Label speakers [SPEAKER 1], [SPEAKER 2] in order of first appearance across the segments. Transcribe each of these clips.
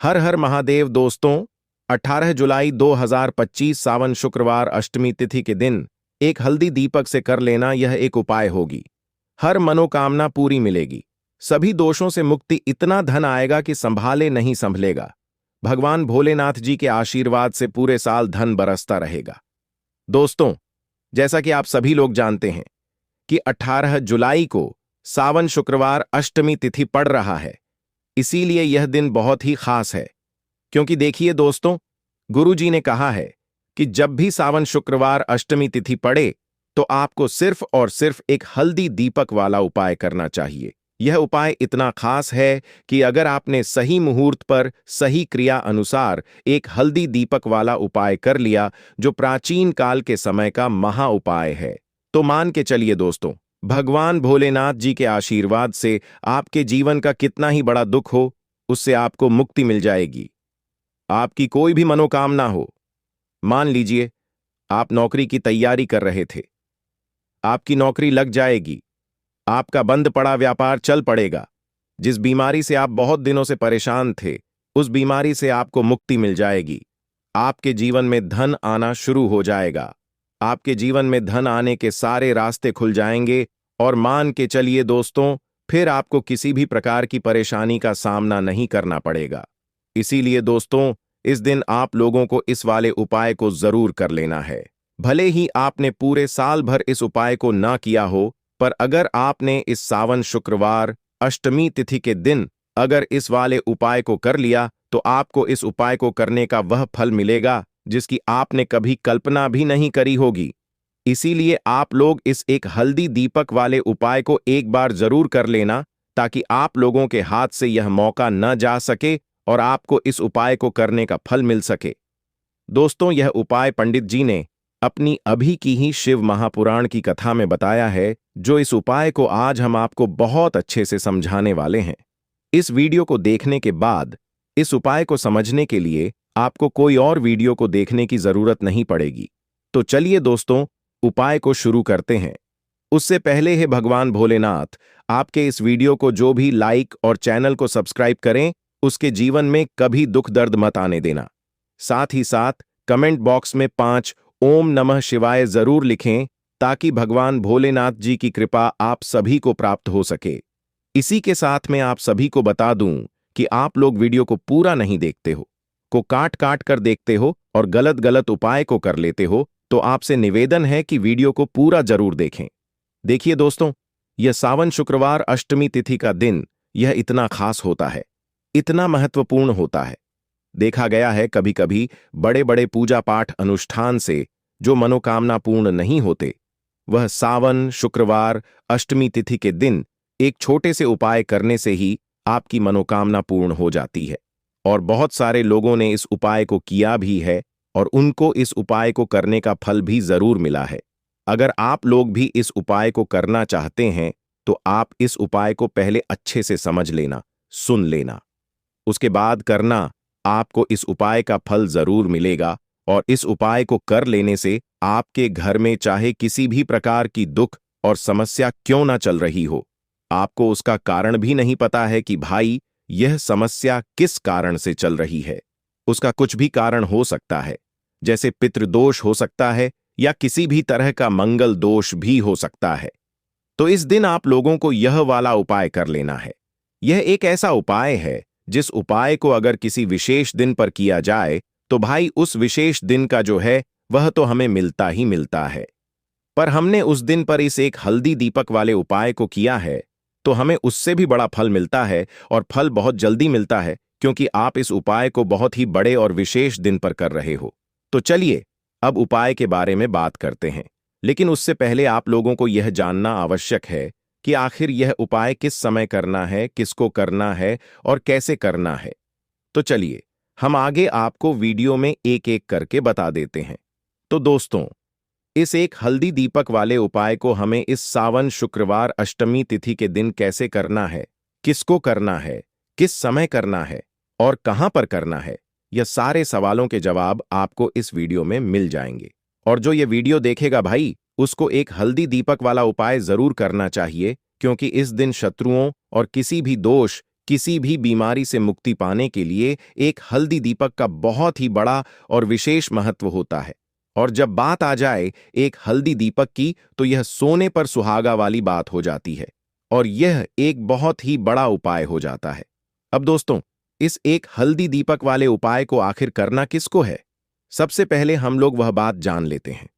[SPEAKER 1] हर हर महादेव दोस्तों। 18 जुलाई 2025 सावन शुक्रवार अष्टमी तिथि के दिन एक हल्दी दीपक से कर लेना यह एक उपाय होगी। हर मनोकामना पूरी मिलेगी, सभी दोषों से मुक्ति, इतना धन आएगा कि संभाले नहीं संभलेगा। भगवान भोलेनाथ जी के आशीर्वाद से पूरे साल धन बरसता रहेगा। दोस्तों, जैसा कि आप सभी लोग जानते हैं कि 18 जुलाई को सावन शुक्रवार अष्टमी तिथि पड़ रहा है, इसीलिए यह दिन बहुत ही खास है। क्योंकि देखिए दोस्तों, गुरु जी ने कहा है कि जब भी सावन शुक्रवार अष्टमी तिथि पड़े तो आपको सिर्फ और सिर्फ एक हल्दी दीपक वाला उपाय करना चाहिए। यह उपाय इतना खास है कि अगर आपने सही मुहूर्त पर सही क्रिया अनुसार एक हल्दी दीपक वाला उपाय कर लिया, जो प्राचीन काल के समय का महा उपाय है, तो मान के चलिए दोस्तों, भगवान भोलेनाथ जी के आशीर्वाद से आपके जीवन का कितना ही बड़ा दुख हो, उससे आपको मुक्ति मिल जाएगी। आपकी कोई भी मनोकामना हो, मान लीजिए आप नौकरी की तैयारी कर रहे थे, आपकी नौकरी लग जाएगी, आपका बंद पड़ा व्यापार चल पड़ेगा, जिस बीमारी से आप बहुत दिनों से परेशान थे, उस बीमारी से आपको मुक्ति मिल जाएगी। आपके जीवन में धन आना शुरू हो जाएगा। आपके जीवन में धन आने के सारे रास्ते खुल जाएंगे और मान के चलिए दोस्तों, फिर आपको किसी भी प्रकार की परेशानी का सामना नहीं करना पड़ेगा। इसीलिए दोस्तों, इस दिन आप लोगों को इस वाले उपाय को जरूर कर लेना है। भले ही आपने पूरे साल भर इस उपाय को ना किया हो, पर अगर आपने इस सावन शुक्रवार अष्टमी तिथि के दिन अगर इस वाले उपाय को कर लिया, तो आपको इस उपाय को करने का वह फल मिलेगा जिसकी आपने कभी कल्पना भी नहीं करी होगी। इसीलिए आप लोग इस एक हल्दी दीपक वाले उपाय को एक बार जरूर कर लेना, ताकि आप लोगों के हाथ से यह मौका न जा सके और आपको इस उपाय को करने का फल मिल सके। दोस्तों, यह उपाय पंडित जी ने अपनी अभी की ही शिव महापुराण की कथा में बताया है, जो इस उपाय को आज हम आपको बहुत अच्छे से समझाने वाले हैं। इस वीडियो को देखने के बाद इस उपाय को समझने के लिए आपको कोई और वीडियो को देखने की जरूरत नहीं पड़ेगी। तो चलिए दोस्तों, उपाय को शुरू करते हैं। उससे पहले है भगवान भोलेनाथ आपके इस वीडियो को जो भी लाइक और चैनल को सब्सक्राइब करें, उसके जीवन में कभी दुख दर्द मत आने देना। साथ ही साथ कमेंट बॉक्स में 5 ओम नमः शिवाय जरूर लिखें, ताकि भगवान भोलेनाथ जी की कृपा आप सभी को प्राप्त हो सके। इसी के साथ मैं आप सभी को बता दूं कि आप लोग वीडियो को पूरा नहीं देखते हो, को काट काट कर देखते हो और गलत गलत उपाय को कर लेते हो, तो आपसे निवेदन है कि वीडियो को पूरा जरूर देखें। देखिए दोस्तों, यह सावन शुक्रवार अष्टमी तिथि का दिन यह इतना खास होता है, इतना महत्वपूर्ण होता है। देखा गया है कभी कभी बड़े बड़े पूजा पाठ अनुष्ठान से जो मनोकामना पूर्ण नहीं होते, वह सावन शुक्रवार अष्टमी तिथि के दिन एक छोटे से उपाय करने से ही आपकी मनोकामना पूर्ण हो जाती है। और बहुत सारे लोगों ने इस उपाय को किया भी है और उनको इस उपाय को करने का फल भी जरूर मिला है। अगर आप लोग भी इस उपाय को करना चाहते हैं, तो आप इस उपाय को पहले अच्छे से समझ लेना, सुन लेना, उसके बाद करना। आपको इस उपाय का फल जरूर मिलेगा और इस उपाय को कर लेने से आपके घर में चाहे किसी भी प्रकार की दुख और समस्या क्यों ना चल रही हो, आपको उसका कारण भी नहीं पता है कि भाई यह समस्या किस कारण से चल रही है। उसका कुछ भी कारण हो सकता है, जैसे पितृदोष हो सकता है या किसी भी तरह का मंगल दोष भी हो सकता है। तो इस दिन आप लोगों को यह वाला उपाय कर लेना है। यह एक ऐसा उपाय है जिस उपाय को अगर किसी विशेष दिन पर किया जाए, तो भाई उस विशेष दिन का जो है वह तो हमें मिलता ही मिलता है। पर हमने उस दिन पर इस एक हल्दी दीपक वाले उपाय को किया है, तो हमें उससे भी बड़ा फल मिलता है और फल बहुत जल्दी मिलता है, क्योंकि आप इस उपाय को बहुत ही बड़े और विशेष दिन पर कर रहे हो। तो चलिए अब उपाय के बारे में बात करते हैं, लेकिन उससे पहले आप लोगों को यह जानना आवश्यक है कि आखिर यह उपाय किस समय करना है, किसको करना है और कैसे करना है। तो चलिए हम आगे आपको वीडियो में एक एक करके बता देते हैं। तो दोस्तों, इस एक हल्दी दीपक वाले उपाय को हमें इस सावन शुक्रवार अष्टमी तिथि के दिन कैसे करना है, किसको करना है, किस समय करना है और कहां पर करना है, यह सारे सवालों के जवाब आपको इस वीडियो में मिल जाएंगे। और जो ये वीडियो देखेगा भाई, उसको एक हल्दी दीपक वाला उपाय जरूर करना चाहिए, क्योंकि इस दिन शत्रुओं और किसी भी दोष किसी भी बीमारी से मुक्ति पाने के लिए एक हल्दी दीपक का बहुत ही बड़ा और विशेष महत्व होता है। और जब बात आ जाए एक हल्दी दीपक की, तो यह सोने पर सुहागा वाली बात हो जाती है और यह एक बहुत ही बड़ा उपाय हो जाता है। अब दोस्तों, इस एक हल्दी दीपक वाले उपाय को आखिर करना किसको है? सबसे पहले हम लोग वह बात जान लेते हैं।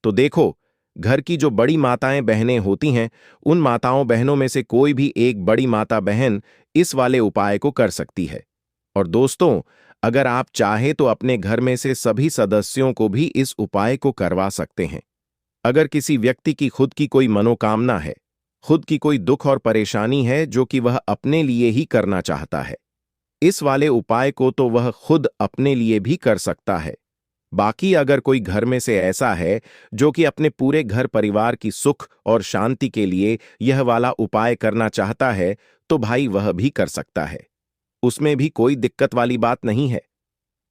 [SPEAKER 1] तो देखो, घर की जो बड़ी माताएं बहनें होती हैं, उन माताओं बहनों में से कोई भी एक बड़ी माता बहन इस वाले उपाय को कर सकती है। और दोस्तों, अगर आप चाहे तो अपने घर में से सभी सदस्यों को भी इस उपाय को करवा सकते हैं। अगर किसी व्यक्ति की खुद की कोई मनोकामना है, खुद की कोई दुख और परेशानी है जो कि वह अपने लिए ही करना चाहता है, इस वाले उपाय को तो वह खुद अपने लिए भी कर सकता है। बाकी अगर कोई घर में से ऐसा है जो कि अपने पूरे घर परिवार की सुख और शांति के लिए यह वाला उपाय करना चाहता है, तो भाई वह भी कर सकता है। उसमें भी कोई दिक्कत वाली बात नहीं है।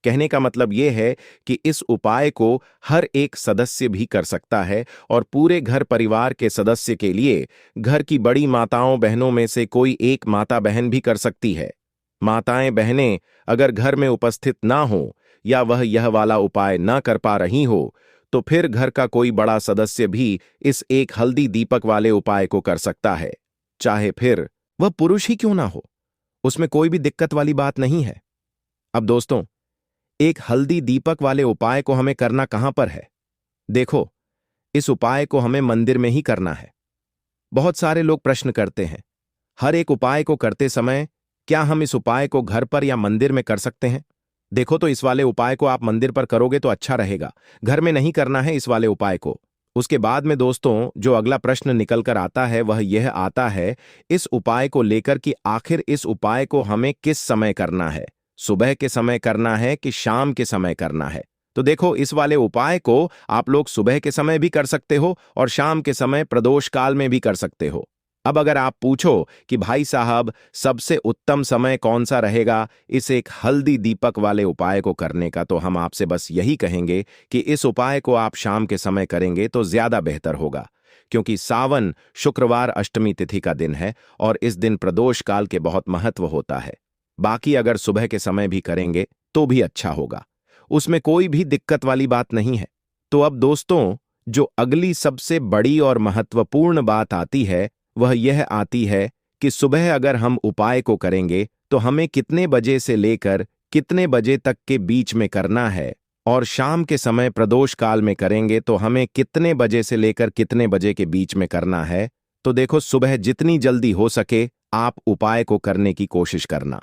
[SPEAKER 1] कहने का मतलब यह है कि इस उपाय को हर एक सदस्य भी कर सकता है और पूरे घर परिवार के सदस्य के लिए घर की बड़ी माताओं बहनों में से कोई एक माता बहन भी कर सकती है। माताएं बहनें अगर घर में उपस्थित ना हो या वह यह वाला उपाय ना कर पा रही हो, तो फिर घर का कोई बड़ा सदस्य भी इस एक हल्दी दीपक वाले उपाय को कर सकता है, चाहे फिर वह पुरुष ही क्यों ना हो। उसमें कोई भी दिक्कत वाली बात नहीं है। अब दोस्तों, एक हल्दी दीपक वाले उपाय को हमें करना कहां पर है? देखो, इस उपाय को हमें मंदिर में ही करना है। बहुत सारे लोग प्रश्न करते हैं, हर एक उपाय को करते समय क्या हम इस उपाय को घर पर या मंदिर में कर सकते हैं? देखो, तो इस वाले उपाय को आप मंदिर पर करोगे तो अच्छा रहेगा, घर में नहीं करना है इस वाले उपाय को। उसके बाद में दोस्तों, जो अगला प्रश्न निकल कर आता है वह यह आता है इस उपाय को लेकर कि आखिर इस उपाय को हमें किस समय करना है, सुबह के समय करना है कि शाम के समय करना है? तो देखो, इस वाले उपाय को आप लोग सुबह के समय भी कर सकते हो और शाम के समय प्रदोष काल में भी कर सकते हो। अब अगर आप पूछो कि भाई साहब सबसे उत्तम समय कौन सा रहेगा इस एक हल्दी दीपक वाले उपाय को करने का, तो हम आपसे बस यही कहेंगे कि इस उपाय को आप शाम के समय करेंगे तो ज्यादा बेहतर होगा, क्योंकि सावन शुक्रवार अष्टमी तिथि का दिन है और इस दिन प्रदोष काल के बहुत महत्व होता है। बाकी अगर सुबह के समय भी करेंगे तो भी अच्छा होगा, उसमें कोई भी दिक्कत वाली बात नहीं है। तो अब दोस्तों, जो अगली सबसे बड़ी और महत्वपूर्ण बात आती है वह यह आती है कि सुबह अगर हम उपाय को करेंगे तो हमें कितने बजे से लेकर कितने बजे तक के बीच में करना है, और शाम के समय प्रदोष काल में करेंगे तो हमें कितने बजे से लेकर कितने बजे के बीच में करना है। तो देखो, सुबह जितनी जल्दी हो सके आप उपाय को करने की कोशिश करना।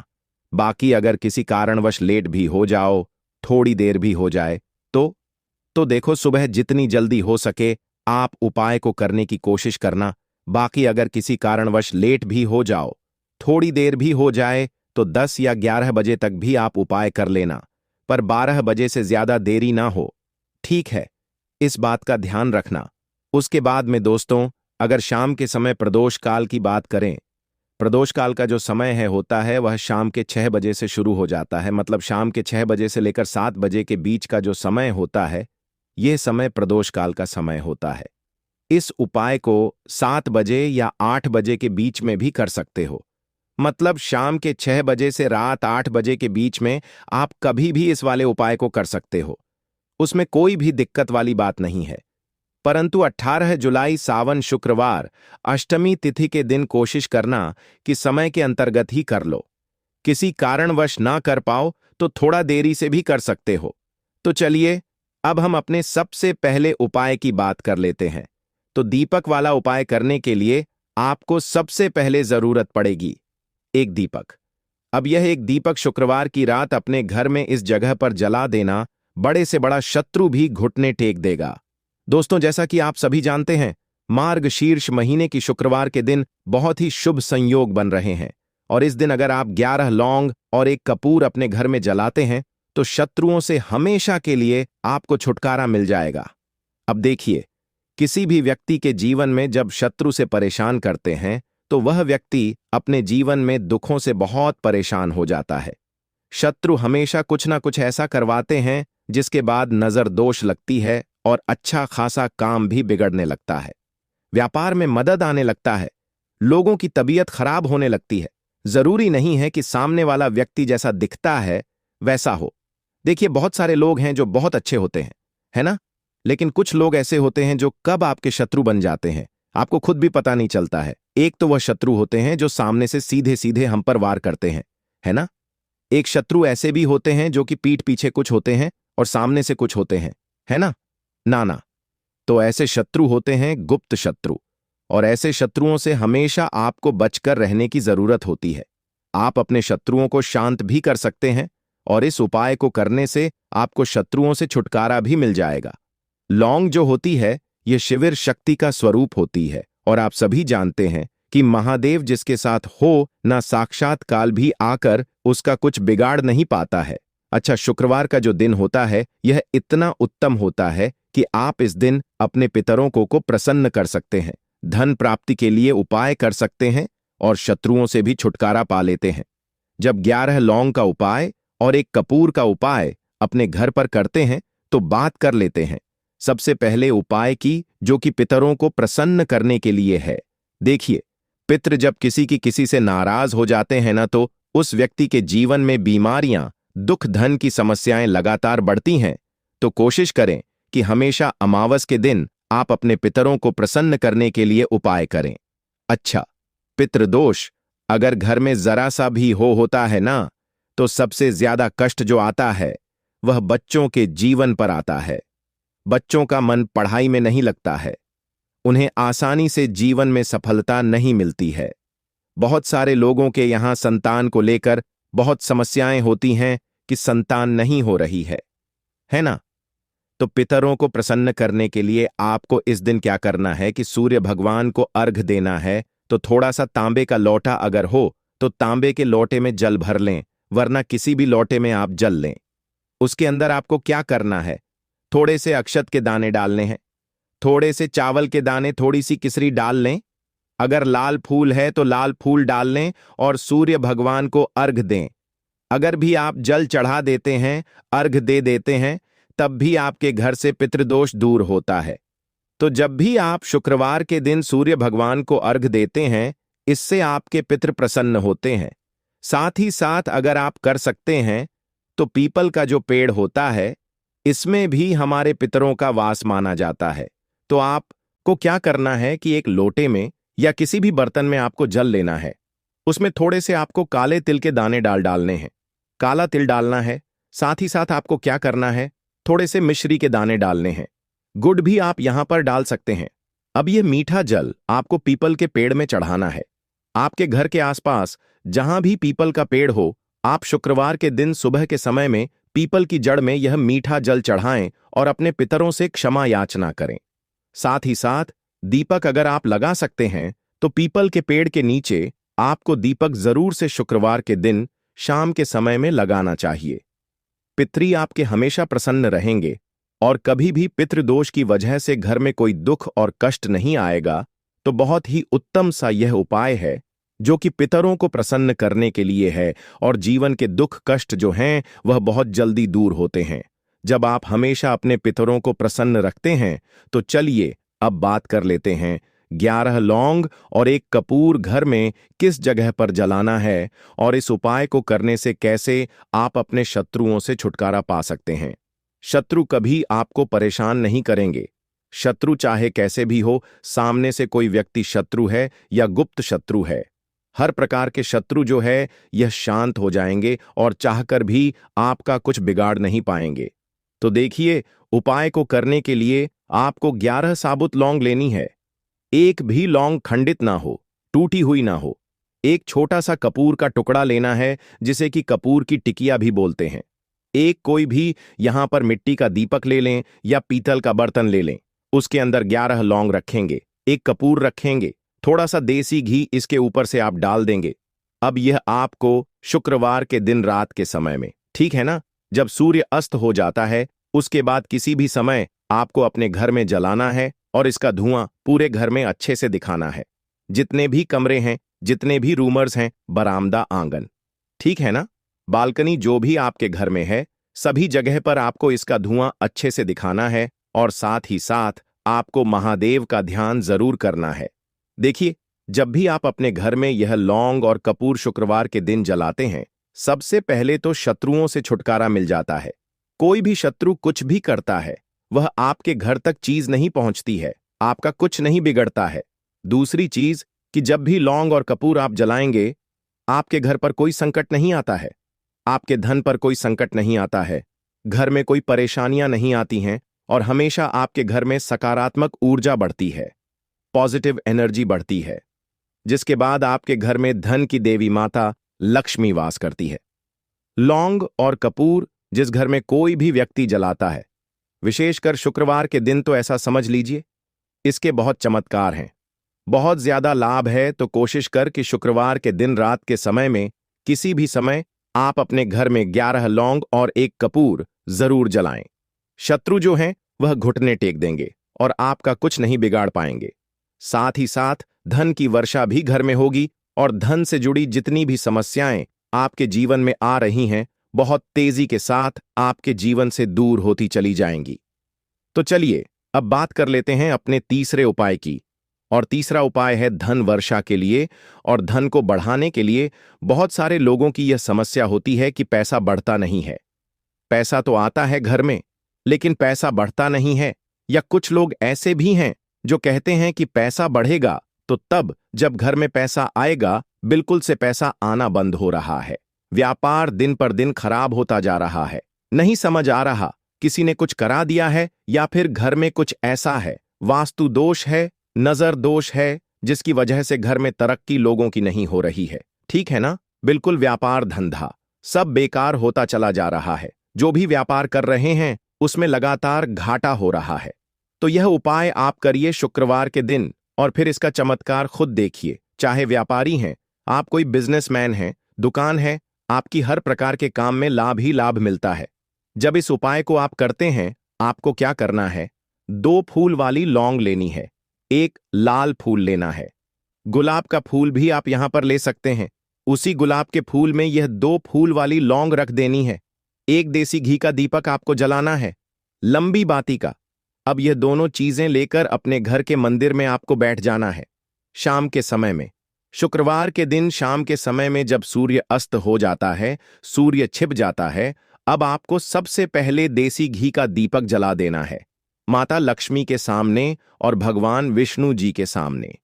[SPEAKER 1] बाकी अगर किसी कारणवश लेट भी हो जाओ, थोड़ी देर भी हो जाए, तो देखो, सुबह जितनी जल्दी हो सके आप उपाय को करने की कोशिश करना। बाकी अगर किसी कारणवश लेट भी हो जाओ, थोड़ी देर भी हो जाए, तो 10 या 11 बजे तक भी आप उपाय कर लेना, पर 12 बजे से ज्यादा देरी ना हो। ठीक है, इस बात का ध्यान रखना। उसके बाद में दोस्तों, अगर शाम के समय प्रदोष काल की बात करें, प्रदोष काल का जो समय होता है वह शाम के 6 बजे से शुरू हो जाता है। मतलब शाम के 6 बजे से लेकर 7 बजे के बीच का जो समय होता है, यह समय प्रदोष काल का समय होता है। इस उपाय को 7 बजे या 8 बजे के बीच में भी कर सकते हो। मतलब शाम के 6 बजे से रात 8 बजे के बीच में आप कभी भी इस वाले उपाय को कर सकते हो, उसमें कोई भी दिक्कत वाली बात नहीं है। परंतु 18 जुलाई सावन शुक्रवार अष्टमी तिथि के दिन कोशिश करना कि समय के अंतर्गत ही कर लो। किसी कारणवश ना कर पाओ तो थोड़ा देरी से भी कर सकते हो। तो चलिए, अब हम अपने सबसे पहले उपाय की बात कर लेते हैं। तो दीपक वाला उपाय करने के लिए आपको सबसे पहले जरूरत पड़ेगी एक दीपक। अब यह एक दीपक शुक्रवार की रात अपने घर में इस जगह पर जला देना, बड़े से बड़ा शत्रु भी घुटने टेक देगा। दोस्तों, जैसा कि आप सभी जानते हैं, मार्गशीर्ष महीने की शुक्रवार के दिन बहुत ही शुभ संयोग बन रहे हैं और इस दिन अगर आप 11 लौंग और एक कपूर अपने घर में जलाते हैं तो शत्रुओं से हमेशा के लिए आपको छुटकारा मिल जाएगा। अब देखिए, किसी भी व्यक्ति के जीवन में जब शत्रु से परेशान करते हैं तो वह व्यक्ति अपने जीवन में दुखों से बहुत परेशान हो जाता है। शत्रु हमेशा कुछ ना कुछ ऐसा करवाते हैं जिसके बाद नजर दोष लगती है और अच्छा खासा काम भी बिगड़ने लगता है। व्यापार में मदद आने लगता है, लोगों की तबीयत खराब होने लगती है, जरूरी नहीं है कि सामने वाला व्यक्ति जैसा दिखता है वैसा हो। देखिए, बहुत सारे लोग हैं जो बहुत अच्छे होते हैं, है ना? लेकिन कुछ लोग ऐसे होते हैं जो कब आपके शत्रु बन जाते हैं आपको खुद भी पता नहीं चलता है। एक तो वह शत्रु होते हैं जो सामने से सीधे सीधे हम पर वार करते हैं, है ना? एक शत्रु ऐसे भी होते हैं जो कि पीठ पीछे कुछ होते हैं और सामने से कुछ होते हैं, है ना? ना। तो ऐसे शत्रु होते हैं गुप्त शत्रु, और ऐसे शत्रुओं से हमेशा आपको बचकर रहने की जरूरत होती है। आप अपने शत्रुओं को शांत भी कर सकते हैं, और इस उपाय को करने से आपको शत्रुओं से छुटकारा भी मिल जाएगा। लौंग जो होती है, यह शिविर शक्ति का स्वरूप होती है, और आप सभी जानते हैं कि महादेव जिसके साथ हो ना साक्षात काल भी आकर उसका कुछ बिगाड़ नहीं पाता है। अच्छा, शुक्रवार का जो दिन होता है यह इतना उत्तम होता है कि आप इस दिन अपने पितरों को प्रसन्न कर सकते हैं, धन प्राप्ति के लिए उपाय कर सकते हैं और शत्रुओं से भी छुटकारा पा लेते हैं। जब 11 लौंग का उपाय और 1 कपूर का उपाय अपने घर पर करते हैं तो बात कर लेते हैं। सबसे पहले उपाय की जो कि पितरों को प्रसन्न करने के लिए है। देखिए, पितृ जब किसी से नाराज हो जाते हैं ना, तो उस व्यक्ति के जीवन में बीमारियां, दुख, धन की समस्याएं लगातार बढ़ती हैं। तो कोशिश करें कि हमेशा अमावस के दिन आप अपने पितरों को प्रसन्न करने के लिए उपाय करें। अच्छा, पितृदोष अगर घर में जरा सा भी होता है ना, तो सबसे ज्यादा कष्ट जो आता है वह बच्चों के जीवन पर आता है। बच्चों का मन पढ़ाई में नहीं लगता है, उन्हें आसानी से जीवन में सफलता नहीं मिलती है। बहुत सारे लोगों के यहां संतान को लेकर बहुत समस्याएं होती हैं कि संतान नहीं हो रही है ना? तो पितरों को प्रसन्न करने के लिए आपको इस दिन क्या करना है कि सूर्य भगवान को अर्घ देना है। तो थोड़ा सा तांबे का लोटा अगर हो तो तांबे के लोटे में जल भर लें, वरना किसी भी लोटे में आप जल लें। उसके अंदर आपको क्या करना है, थोड़े से अक्षत के दाने डालने हैं, थोड़े से चावल के दाने, थोड़ी सी किसरी डाल लें। अगर लाल फूल है तो लाल फूल डाल लें और सूर्य भगवान को अर्घ दें। अगर भी आप जल चढ़ा देते हैं, अर्घ दे देते हैं, तब भी आपके घर से पितृदोष दूर होता है। तो जब भी आप शुक्रवार के दिन सूर्य भगवान को अर्घ देते हैं, इससे आपके पितृ प्रसन्न होते हैं। साथ ही साथ अगर आप कर सकते हैं तो पीपल का जो पेड़ होता है, इसमें भी हमारे पितरों का वास माना जाता है। तो आपको क्या करना है कि एक लोटे में या किसी भी बर्तन में आपको जल लेना है। उसमें थोड़े से आपको काले तिल के दाने डालने हैं, काला तिल डालना है। साथ ही साथ आपको क्या करना है, थोड़े से मिश्री के दाने डालने हैं। गुड़ भी आप यहां पर डाल सकते हैं। अब यह मीठा जल आपको पीपल के पेड़ में चढ़ाना है। आपके घर के आसपास जहां भी पीपल का पेड़ हो, आप शुक्रवार के दिन सुबह के समय में पीपल की जड़ में यह मीठा जल चढ़ाएं और अपने पितरों से क्षमा याचना करें। साथ ही साथ दीपक अगर आप लगा सकते हैं तो पीपल के पेड़ के नीचे आपको दीपक जरूर से शुक्रवार के दिन शाम के समय में लगाना चाहिए। पितरी आपके हमेशा प्रसन्न रहेंगे और कभी भी पितृदोष की वजह से घर में कोई दुख और कष्ट नहीं आएगा। तो बहुत ही उत्तम सा यह उपाय है जो कि पितरों को प्रसन्न करने के लिए है, और जीवन के दुख कष्ट जो हैं वह बहुत जल्दी दूर होते हैं जब आप हमेशा अपने पितरों को प्रसन्न रखते हैं। तो चलिए अब बात कर लेते हैं 11 लौंग और 1 कपूर घर में किस जगह पर जलाना है, और इस उपाय को करने से कैसे आप अपने शत्रुओं से छुटकारा पा सकते हैं। शत्रु कभी आपको परेशान नहीं करेंगे। शत्रु चाहे कैसे भी हो, सामने से कोई व्यक्ति शत्रु है या गुप्त शत्रु है, हर प्रकार के शत्रु जो है यह शांत हो जाएंगे और चाहकर भी आपका कुछ बिगाड़ नहीं पाएंगे। तो देखिए, उपाय को करने के लिए आपको 11 साबुत लौंग लेनी है। एक भी लौंग खंडित ना हो, टूटी हुई ना हो। एक छोटा सा कपूर का टुकड़ा लेना है, जिसे कि कपूर की टिकिया भी बोलते हैं। एक कोई भी यहां पर मिट्टी का दीपक ले लें या पीतल का बर्तन ले लें। उसके अंदर 11 लौंग रखेंगे, 1 कपूर रखेंगे, थोड़ा सा देसी घी इसके ऊपर से आप डाल देंगे। अब यह आपको शुक्रवार के दिन रात के समय में, ठीक है ना, जब सूर्य अस्त हो जाता है, उसके बाद किसी भी समय आपको अपने घर में जलाना है और इसका धुआं पूरे घर में अच्छे से दिखाना है। जितने भी कमरे हैं, जितने भी रूमर्स हैं, बरामदा, आंगन, ठीक है ना, बालकनी, जो भी आपके घर में है, सभी जगह पर आपको इसका धुआं अच्छे से दिखाना है। और साथ ही साथ आपको महादेव का ध्यान जरूर करना है। देखिए, जब भी आप अपने घर में यह लौंग और कपूर शुक्रवार के दिन जलाते हैं, सबसे पहले तो शत्रुओं से छुटकारा मिल जाता है। कोई भी शत्रु कुछ भी करता है, वह आपके घर तक चीज नहीं पहुंचती है, आपका कुछ नहीं बिगड़ता है। दूसरी चीज कि जब भी लौंग और कपूर आप जलाएंगे, आपके घर पर कोई संकट नहीं आता है, आपके धन पर कोई संकट नहीं आता है, घर में कोई परेशानियां नहीं आती हैं और हमेशा आपके घर में सकारात्मक ऊर्जा बढ़ती है, पॉजिटिव एनर्जी बढ़ती है, जिसके बाद आपके घर में धन की देवी माता लक्ष्मी वास करती है। लौंग और कपूर जिस घर में कोई भी व्यक्ति जलाता है, विशेषकर शुक्रवार के दिन, तो ऐसा समझ लीजिए इसके बहुत चमत्कार हैं, बहुत ज्यादा लाभ है। तो कोशिश कर कि शुक्रवार के दिन रात के समय में किसी भी समय आप अपने घर में 11 लौंग और 1 कपूर जरूर जलाएं। शत्रु जो हैं वह घुटने टेक देंगे और आपका कुछ नहीं बिगाड़ पाएंगे। साथ ही साथ धन की वर्षा भी घर में होगी और धन से जुड़ी जितनी भी समस्याएं आपके जीवन में आ रही हैं, बहुत तेजी के साथ आपके जीवन से दूर होती चली जाएंगी। तो चलिए अब बात कर लेते हैं अपने तीसरे उपाय की। और तीसरा उपाय है धन वर्षा के लिए और धन को बढ़ाने के लिए। बहुत सारे लोगों की यह समस्या होती है कि पैसा बढ़ता नहीं है। पैसा तो आता है घर में, लेकिन पैसा बढ़ता नहीं है। या कुछ लोग ऐसे भी हैं जो कहते हैं कि पैसा बढ़ेगा तो तब जब घर में पैसा आएगा, बिल्कुल से पैसा आना बंद हो रहा है। व्यापार दिन पर दिन खराब होता जा रहा है। नहीं समझ आ रहा, किसी ने कुछ करा दिया है या फिर घर में कुछ ऐसा है, वास्तु दोष है, नजर दोष है, जिसकी वजह से घर में तरक्की लोगों की नहीं हो रही है। ठीक है ना? बिल्कुल व्यापार धंधा सब बेकार होता चला जा रहा है। जो भी व्यापार कर रहे हैं उसमें लगातार घाटा हो रहा है। तो यह उपाय आप करिए शुक्रवार के दिन और फिर इसका चमत्कार खुद देखिए। चाहे व्यापारी हैं, आप कोई बिजनेसमैन हैं, दुकान है, आपकी हर प्रकार के काम में लाभ ही लाभ मिलता है। जब इस उपाय को आप करते हैं, आपको क्या करना है? 2 फूल वाली लौंग लेनी है, 1 लाल फूल लेना है। गुलाब का फूल भी आप यहां पर ले सकते हैं। उसी गुलाब के फूल में यह 2 फूल वाली लौंग रख देनी है। 1 देसी घी का दीपक आपको जलाना है, लंबी बाती का। अब यह दोनों चीजें लेकर अपने घर के मंदिर में आपको बैठ जाना है। शाम के समय में, शुक्रवार के दिन शाम के समय में जब सूर्य अस्त हो जाता है, सूर्य छिप जाता है, अब आपको सबसे पहले देसी घी का दीपक जला देना है, माता लक्ष्मी के सामने और भगवान विष्णु जी के सामने।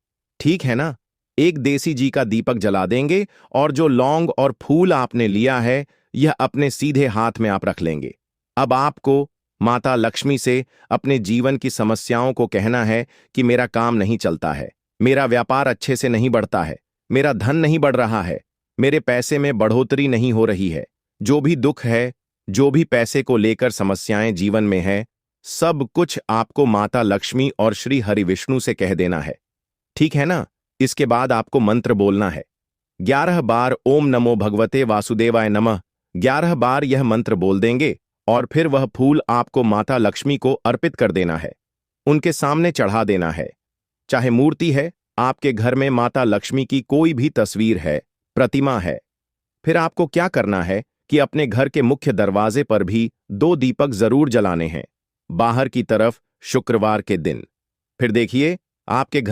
[SPEAKER 1] ठीक है ना? 1 देसी घी का दीपक जला देंगे और जो लौंग और फूल आपने लिया है, यह अपने सीधे हाथ में आप रख लेंगे। अब आपको माता लक्ष्मी से अपने जीवन की समस्याओं को कहना है कि मेरा काम नहीं चलता है, मेरा व्यापार अच्छे से नहीं बढ़ता है, मेरा धन नहीं बढ़ रहा है, मेरे पैसे में बढ़ोतरी नहीं हो रही है। जो भी दुख है, जो भी पैसे को लेकर समस्याएं जीवन में है, सब कुछ आपको माता लक्ष्मी और श्री हरि विष्णु से कह देना है। ठीक है ना? इसके बाद आपको मंत्र बोलना है। 11 बार ओम नमो भगवते वासुदेवाय नमः 11 बार यह मंत्र बोल देंगे और फिर वह फूल आपको माता लक्ष्मी को अर्पित कर देना है, उनके सामने चढ़ा देना है। चाहे मूर्ति है, आपके घर में माता लक्ष्मी की कोई भी तस्वीर है, प्रतिमा है। फिर आपको क्या करना है कि अपने घर के मुख्य दरवाजे पर भी 2 दीपक जरूर जलाने हैं, बाहर की तरफ शुक्रवार के दिन। फिर देखिए आपके घर